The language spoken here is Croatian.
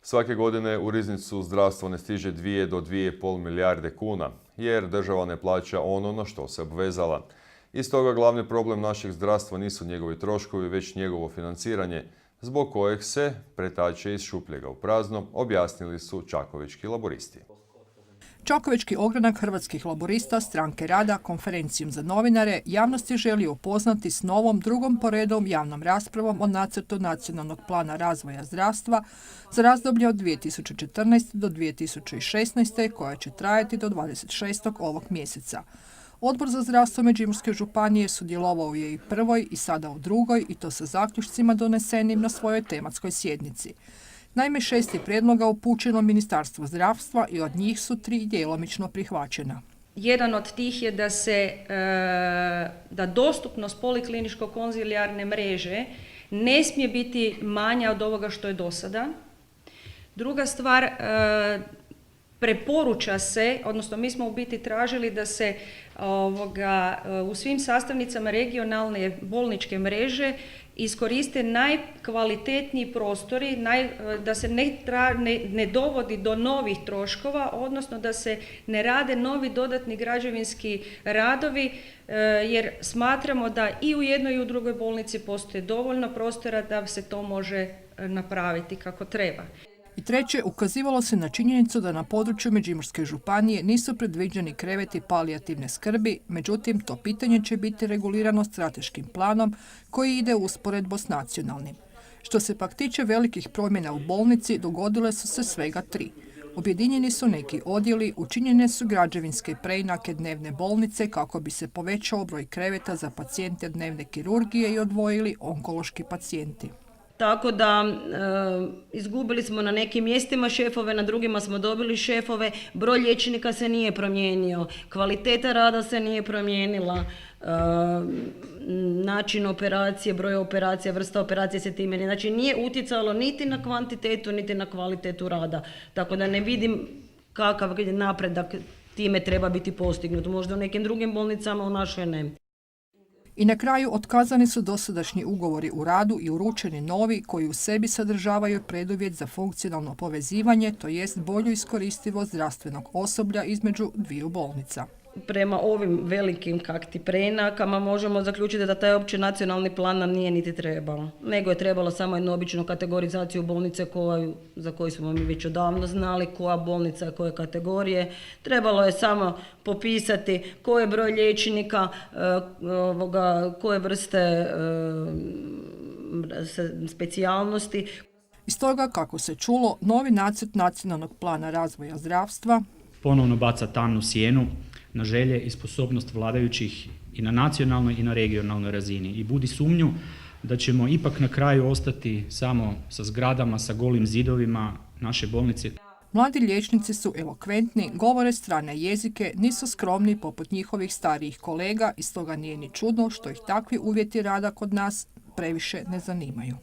Svake godine u riznicu zdravstvo ne stiže 2 do 2,5 milijarde kuna, jer država ne plaća ono na što se obvezala. I stoga glavni problem našeg zdravstva nisu njegovi troškovi, već njegovo financiranje, zbog kojeg se pretače iz šupljega u prazno, objasnili su čakovečki laboristi. Čakovečki ogranak Hrvatskih laborista Stranke rada konferencijom za novinare javnosti želi upoznati s novom drugom po redu javnom raspravom o nacrtu Nacionalnog plana razvoja zdravstva za razdoblje od 2014. do 2016. koja će trajati do 26. ovog mjeseca. Odbor za zdravstvo Međimurske županije sudjelovao je i prvoj i sada u drugoj, i to sa zaključcima donesenim na svojoj tematskoj sjednici. Naime, 6 prijedloga upućeno Ministarstvu zdravstva i od njih su 3 djelomično prihvaćena. Jedan od tih je da dostupnost polikliničko-konzilijarne mreže ne smije biti manja od ovoga što je do sada. Druga stvar, preporuča se, odnosno mi smo u biti tražili da se u svim sastavnicama regionalne bolničke mreže iskoriste najkvalitetniji prostori, da se ne dovodi do novih troškova, odnosno da se ne rade novi dodatni građevinski radovi, jer smatramo da i u jednoj i u drugoj bolnici postoji dovoljno prostora da se to može napraviti kako treba. I treće, ukazivalo se na činjenicu da na području Međimurske županije nisu predviđeni kreveti palijativne skrbi, međutim to pitanje će biti regulirano strateškim planom koji ide u usporedbu s nacionalnim. Što se pak tiče velikih promjena u bolnici, dogodile su se svega 3. Objedinjeni su neki odjeli, učinjene su građevinske preinake dnevne bolnice kako bi se povećao broj kreveta za pacijente dnevne kirurgije i odvojili onkološki pacijenti. Tako da izgubili smo na nekim mjestima šefove, na drugima smo dobili šefove, broj liječnika se nije promijenio, kvaliteta rada se nije promijenila, način operacije, broj operacija, vrsta operacije se time ne, znači nije utjecalo niti na kvantitetu, niti na kvalitetu rada. Tako da ne vidim kakav napredak time treba biti postignut. Možda u nekim drugim bolnicama, u našoj ne. I na kraju otkazani su dosadašnji ugovori u radu i uručeni novi koji u sebi sadržavaju preduvjet za funkcionalno povezivanje, to jest bolju iskoristivost zdravstvenog osoblja između dviju bolnica. Prema ovim velikim preinakama možemo zaključiti da taj opći nacionalni plan nam nije niti trebalo. Nego je trebalo samo jednu običnu kategorizaciju bolnice za koju smo mi već odavno znali koja bolnica, koje kategorije. Trebalo je samo popisati koji je broj liječnika, koje vrste specijalnosti. Iz toga, kako se čulo, novi nacrt Nacionalnog plana razvoja zdravstva ponovno baca tamnu sjenu na želje i sposobnost vladajućih i na nacionalnoj i na regionalnoj razini i budi sumnju da ćemo ipak na kraju ostati samo sa zgradama, sa golim zidovima naše bolnice. Mladi liječnici su elokventni, govore strane jezike, nisu skromni poput njihovih starijih kolega i stoga nije ni čudno što ih takvi uvjeti rada kod nas previše ne zanimaju.